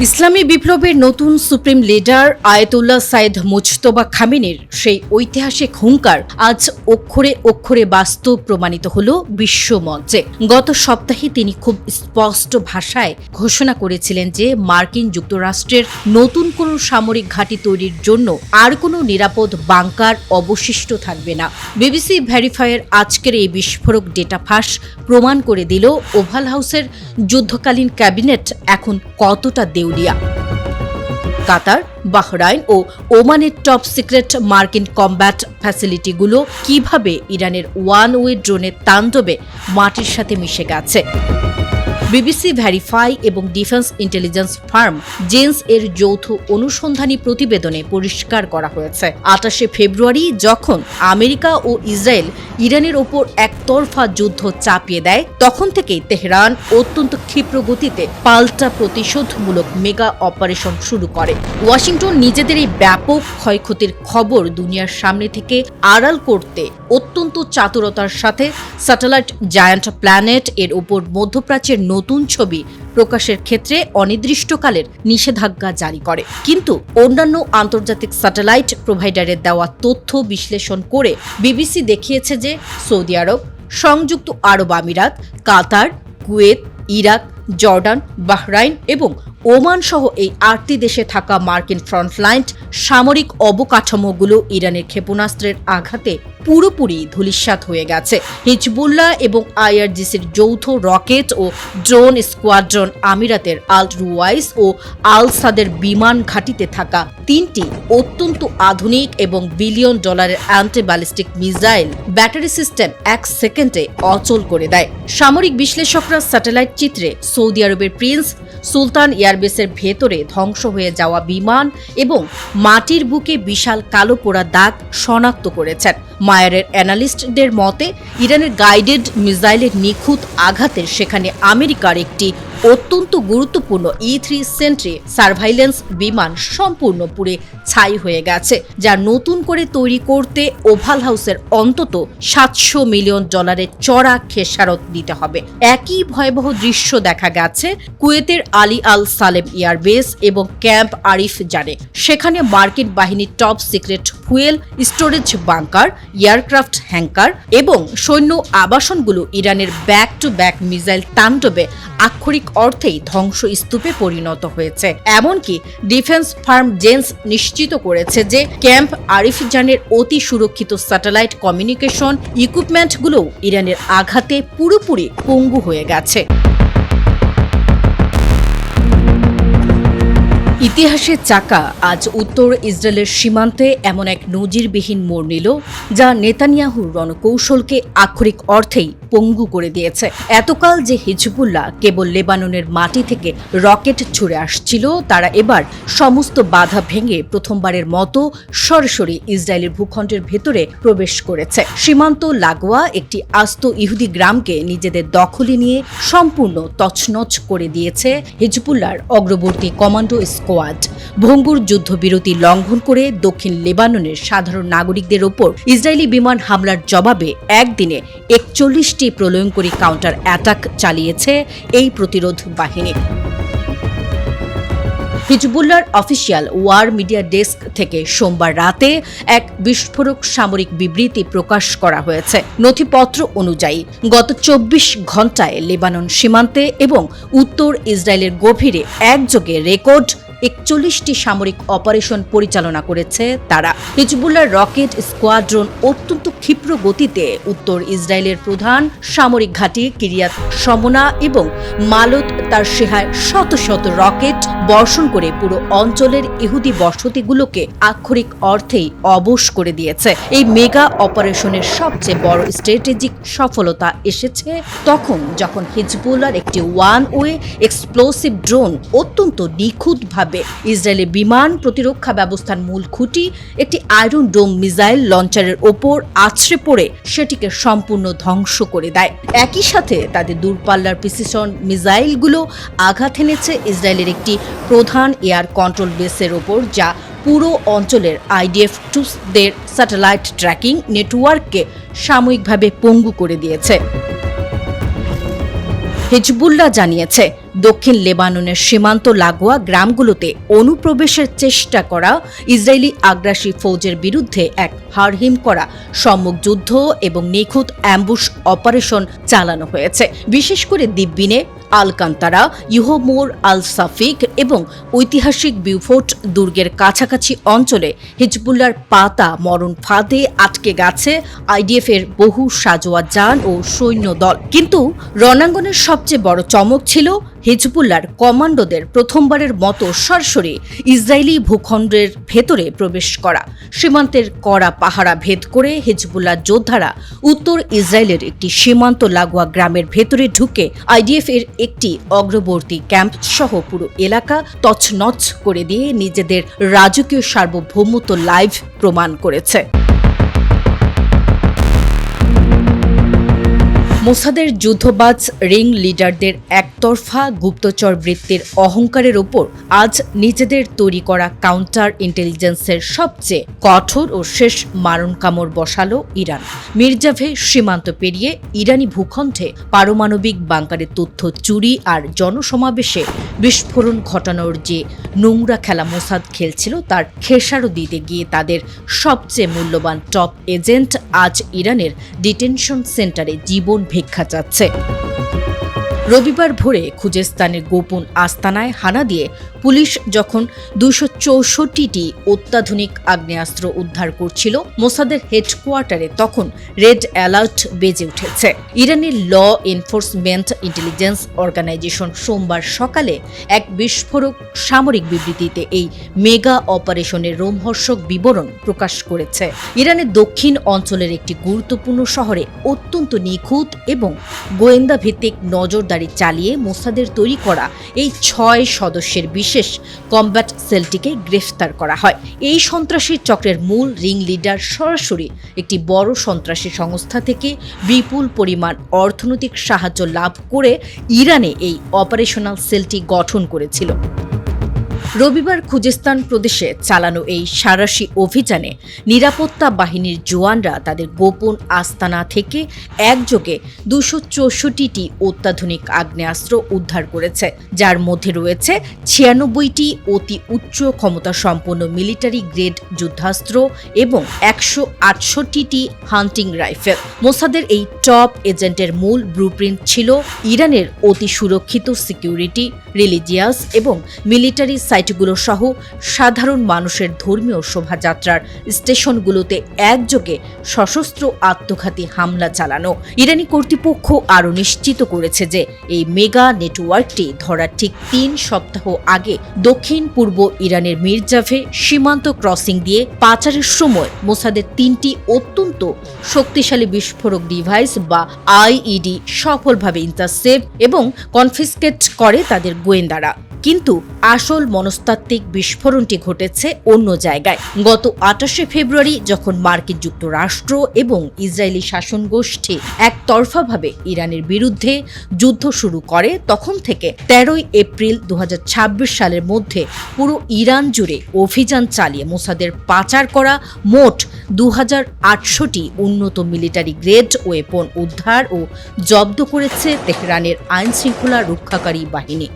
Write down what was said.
ইসলামী বিপ্লবের নতুন supreme leader Ayatollah Saeed Mojtaba খামেনির সেই ঐতিহাসিক হুঙ্কার আজ অক্ষরে অক্ষরে বাস্তব প্রমাণিত হল বিশ্বমঞ্চে। গত সপ্তাহে তিনি খুব স্পষ্ট ভাষায় ঘোষণা করেছিলেন যে মার্কিন যুক্তরাষ্ট্রের নতুন কোনো সামরিক ঘাঁটি তৈরির জন্য আর কোনো নিরাপদ বাংকার অবশিষ্ট থাকবে না। বিবিসি ভেরিফায়ার আজকের এই বিস্ফোরক ডেটা ফাঁস প্রমাণ করে দিল ওভাল হাউসের যুদ্ধকালীন ক্যাবিনেট এখন কতটা দেউলিয়া। কাতার, বাহরাইন ও ওমানের টপ সিক্রেট মার্কিন কমব্যাট ফ্যাসিলিটিগুলো কিভাবে ইরানের ওয়ান ওয়ে ড্রোনের তাণ্ডবে মাটির সাথে মিশে গেছে। বিবিসি ভেরিফাই এবং ডিফেন্স ইন্টেলিজেন্স ফার্ম জেন্স এর যৌথ অনুসন্ধানী প্রতিবেদনে পরিষ্কার করা হয়েছে 28 ফেব্রুয়ারি যখন আমেরিকা ও ইসরায়েল ইরানের ওপর একতরফা যুদ্ধ চাপিয়ে দেয়, তখন থেকেই তেহরান অত্যন্ত ক্ষিপ্র গতিতে পাল্টা প্রতিশোধমূলক মেগা অপারেশন শুরু করে। ওয়াশিংটন নিজেদের এই ব্যাপক ক্ষয়ক্ষতির খবর দুনিয়ার সামনে থেকে আড়াল করতে অত্যন্ত চাতুরতার সাথে স্যাটেলাইট জায়ান্ট প্ল্যানেট এর উপর মধ্যপ্রাচ্যের নতুন ছবি প্রকাশের ক্ষেত্রে অনির্দিষ্টকালের নিষেধাজ্ঞা জারি করে। কিন্তু অন্যান্য আন্তর্জাতিক স্যাটেলাইট প্রোভাইডারের দেওয়া তথ্য বিশ্লেষণ করে বিবিসি দেখিয়েছে যে সৌদি আরব, সংযুক্ত আরব আমিরাত, কাতার, কুয়েত, ইরাক, জর্ডান, বাহরাইন এবং ওমান সহ এই 8টি দেশে থাকা মার্কিন ফ্রন্টলাইন সামরিক অবকাঠামোগুলো ইরানের ক্ষেপণাস্ত্রের আঘাতে পুরোপুরি ধূলিসাৎ হয়ে গেছে। হিজবুল্লাহ এবং আইআরজিসির যৌথ রকেট ও ড্রোন স্কোয়াড্রন আমিরাতের আল রুওয়াইস ও আল সাদের বিমান ঘাঁটিতে থাকা 3টি অত্যন্ত আধুনিক এবং বিলিয়ন ডলারের anti ballistic missile battery system 1 সেকেন্ডে অচল করে দেয়। সামরিক বিশ্লেষকরা স্যাটেলাইট চিত্রে সৌদি আরবের প্রিন্স সুলতান এয়ারবেসের ভেতরে ধ্বংস হয়ে যাওয়া বিমান এবং মাটির বুকে বিশাল কালো পোড়া দাগ শনাক্ত করেছেন। মায়ারের অ্যানালিস্টদের মতে ইরানের গাইডেড মিসাইলের নিখুঁত আঘাতের সেখানে আমেরিকার একটি অত্যন্ত গুরুত্বপূর্ণ E-3 সেন্ট্রি সার্ভাইলেন্স বিমান সম্পূর্ণ পুড়ে ছাই হয়ে গেছে, যা নতুন করে তৈরি করতে ওভাল হাউসের অন্তত $700 মিলিয়ন চড়া খেসারত দিতে হবে। একই ভয়াবহ দৃশ্য দেখা গেছে কুয়েতের আলী আল সালেম এয়ারবেস এবং ক্যাম্প আরিফ জানে। সেখানে মার্কিন বাহিনীর top secret fuel storage bunker, aircraft hanker এবং সৈন্য আবাসনগুলো ইরানের ব্যাক টু ব্যাক মিসাইল তাণ্ডবে আক্ষরিক অর্থেই ধ্বংসস্তূপে পরিণত হয়েছে। এমনকি ডিফেন্স ফার্ম জেন্স নিশ্চিত করেছে যে ক্যাম্প আরিফজানের অতি সুরক্ষিত স্যাটেলাইট কমিউনিকেশন ইকুইপমেন্টগুলো ইরানের আঘাতে পুরোপুরি পঙ্গু হয়ে গেছে। ইতিহাসের চাকা আজ উত্তর ইসরায়েলের সীমান্তে এমন এক নজিরবিহীন মোড় নিল, যা নেতানিয়াহুর রণকৌশলকে আক্ষরিক অর্থেই পঙ্গু করে দিয়েছে। এতকাল যে হিজবুল্লাহ কেবল লেবাননের মাটি থেকে রকেট ছুড়ে আসছিল, তারা এবার সমস্ত বাধা ভেঙে প্রথমবারের মতো সরাসরি ইসরায়েলের ভূখণ্ডের ভেতরে প্রবেশ করেছে। সীমান্ত লাগোয়া একটি আস্ত ইহুদি গ্রামকে নিজেদের দখলে নিয়ে সম্পূর্ণ তছনছ করে দিয়েছে হিজবুল্লাহর অগ্রবর্তী কমান্ডো স্কোয়াড। ভঙ্গুর যুদ্ধবিরতি লঙ্ঘন করে দক্ষিণ লেবাননের সাধারণ নাগরিকদের ওপর ইসরায়েলি বিমান হামলার জবাবে একদিনে 41টি প্রলয়ঙ্করী কাউন্টার অ্যাটাক চালিয়েছে এই প্রতিরোধ বাহিনী। হিজবুল্লাহর অফিসিয়াল ওয়ার মিডিয়া ডেস্ক থেকে সোমবার রাতে এক বিস্ফোরক সামরিক বিবৃতি প্রকাশ করা হয়েছে। নথিপত্র অনুযায়ী গত 24 ঘণ্টায় লেবানন সীমান্তে এবং উত্তর ইসরায়েলের গভীরে একযোগে রেকর্ড 41টি সামরিক অপারেশন পরিচালনা করেছে তারা। হিজবুল্লাহর রকেট স্কোয়াড্রন অত্যন্ত ক্ষিপ্র গতিতে উত্তর ইসরায়েলের প্রধান সামরিক ঘাঁটি কিরিয়াত শমনা এবং মালত তার সেহায় শত শত রকেট বর্ষণ করে পুরো অঞ্চলের ইহুদি বসতিগুলোকে আক্ষরিক অর্থেই অবশ করে দিয়েছে। এই মেগা অপারেশনের সবচেয়ে বড় স্ট্র্যাটেজিক সফলতা এসেছে তখন যখন হিজবুল্লাহর একটি ওয়ান ওয়ে এক্সপ্লোসিভ ড্রোন অত্যন্ত নিখুঁতভাবে ইসরায়েলি বিমান প্রতিরক্ষা ব্যবস্থার মূল খুঁটি একটি আয়রন ডোম মিসাইল লঞ্চারের ওপর আছড়ে পড়ে সেটিকে সম্পূর্ণ ধ্বংস করে দেয়। একই সাথে তাদের দূরপাল্লার প্রিসিশন মিসাইলগুলো আঘাত এনেছে ইসরায়েলের একটি প্রধান এয়ার কন্ট্রোল বেসের ওপর, যা পুরো অঞ্চলের IDF-2দের স্যাটেলাইট ট্র্যাকিং নেটওয়ার্ককে সাময়িকভাবে পঙ্গু করে দিয়েছে। হিজবুল্লাহ জানিয়েছে দক্ষিণ লেবাননের সীমান্ত লাগোয়া গ্রামগুলোতে অনুপ্রবেশের চেষ্টা করা ইসরায়েলি আগ্রাসী ফৌজের বিরুদ্ধে এক হাড়হিম করা সম্মুখ যুদ্ধ এবং নিখুঁত অ্যাম্বুশ অপারেশন চালানো হয়েছে। বিশেষ করে দিব্বিনে, আলকান্তারা, ইউহমোর, আল সাফিক এবং ঐতিহাসিক বিউফোর্ট দুর্গের কাছাকাছি অঞ্চলে হিজবুল্লাহর পাতা মরণ ফাঁদে আটকে গেছে আইডিএফ এর বহু সাজোয়া যান ও সৈন্য দল। কিন্তু রণাঙ্গনের সবচেয়ে বড় চমক ছিল হিজবুল্লাহর কমান্ডোদের প্রথমবারের মতো সরাসরি ইসরায়েলি ভূখণ্ডের ভেতরে প্রবেশ করা। সীমান্তের কড়া পাহারা ভেদ করে হিজবুল্লাহ যোদ্ধারা উত্তর ইসরায়েলের একটি সীমান্ত লাগোয়া গ্রামের ভেতরে ঢুকে আইডিএফ এর একটি অগ্রবর্তী ক্যাম্প সহ পুরো এলাকা তছনছ করে দিয়ে নিজেদের রাজকীয় সার্বভৌমত্ব লাইভ প্রমাণ করেছে। মোসাদের যুদ্ধবাজ রিং লিডারদের একতরফা গুপ্তচর বৃত্তির অহংকারের ওপর আজ নিজেদের তৈরি করা কাউন্টার ইন্টেলিজেন্সের সবচেয়ে কঠোর ও শেষ মারণ কামড় বসালো ইরান। মির্জাভে সীমান্ত পেরিয়ে ইরানি ভূখণ্ডে পারমাণবিক বাংকারের তথ্য চুরি আর জনসমাবেশে বিস্ফোরণ ঘটানোর যে নোংরা খেলা মোসাদ খেলছিল তার খেসারত দিতে গিয়ে তাদের সবচেয়ে মূল্যবান টপ এজেন্ট আজ ইরানের ডিটেনশন সেন্টারে জীবন ভিক্ষা চাচ্ছে। রবিবার ভোরে খুজেস্তানের গোপন আস্তানায় হানা দিয়ে পুলিশ যখন 264টি অত্যাধুনিক আগ্নেয়াস্ত্র উদ্ধার করছিল মোসাদের হেডকোয়ার্টারে, তখন রেড অ্যালার্ট বেজে উঠেছে। ইরানের ল এনফোর্সমেন্ট ইন্টেলিজেন্স অর্গানাইজেশন সোমবার সকালে এক বিস্ফোরক সামরিক বিবৃতিতে এই মেগা অপারেশনের রোমহর্ষক বিবরণ প্রকাশ করেছে। ইরানের দক্ষিণ অঞ্চলের একটি গুরুত্বপূর্ণ শহরে অত্যন্ত নিখুঁত এবং গোয়েন্দা ভিত্তিক নজরদারি চালিয়ে মোসাদের তৈরি করা এই 6 সদস্যের বিশেষ কমব্যাট সেলটিকে গ্রেফতার করা হয়। এই সন্ত্রাসী চক্রের মূল রিং লিডার সরাসরি একটি বড় সন্ত্রাসী সংস্থা থেকে বিপুল পরিমাণ অর্থনৈতিক সাহায্য লাভ করে ইরানে এই অপারেশনাল সেলটি গঠন করেছিল। রবিবার খুজেস্তান প্রদেশে চালানো এই সাঁড়াশি অভিযানে নিরাপত্তা বাহিনীর জওয়ানরা তাদের গোপন আস্তানা থেকে একযোগে 264টি অত্যাধুনিক আগ্নেয়াস্ত্র উদ্ধার করেছে, যার মধ্যে রয়েছে 96টি অতি উচ্চ ক্ষমতা সম্পন্ন মিলিটারি গ্রেড যুদ্ধাস্ত্র এবং 168টি হান্টিং রাইফেল। মোসাদের এই টপ এজেন্টের মূল ব্লুপ্রিন্ট ছিল ইরানের অতি সুরক্ষিত সিকিউরিটি, রিলিজিয়াস এবং মিলিটারি সাইটগুলো সহ সাধারণ মানুষের ধর্মীয় শোভাযাত্রার স্টেশনগুলোতে একযোগে সশস্ত্র আত্মঘাতী হামলা চালানো। ইরানি কর্তৃপক্ষ আরও নিশ্চিত করেছে যে এই মেগা নেটওয়ার্কটি ধরার ঠিক 3 সপ্তাহ আগে দক্ষিণ পূর্ব ইরানের মির্জাভে সীমান্ত ক্রসিং দিয়ে পাচারের সময় মোসাদের 3টি অত্যন্ত শক্তিশালী বিস্ফোরক ডিভাইস বা আইইডি সফলভাবে ইন্টারসেপ্ট এবং কনফিসকেট করে তাদের গোয়েন্দারা। কিন্তু আসল মনস্তাত্ত্বিক বিস্ফোরণটি ঘটেছে অন্য জায়গায়। গত 28শে ফেব্রুয়ারি যখন মার্কিন যুক্তরাষ্ট্র এবং ইসরায়েলি শাসন গোষ্ঠী একতরফাভাবে ইরানের বিরুদ্ধে যুদ্ধ শুরু করে, তখন থেকে 13ই এপ্রিল 2026 সালের মধ্যে পুরো ইরান জুড়ে অভিযান চালিয়ে মোসাদের পাচার করা মোট 2800টি উন্নত মিলিটারি গ্রেড ওয়েপন উদ্ধার ও জব্দ করেছে তেহরানের আইনশৃঙ্খলা রক্ষাকারী বাহিনী।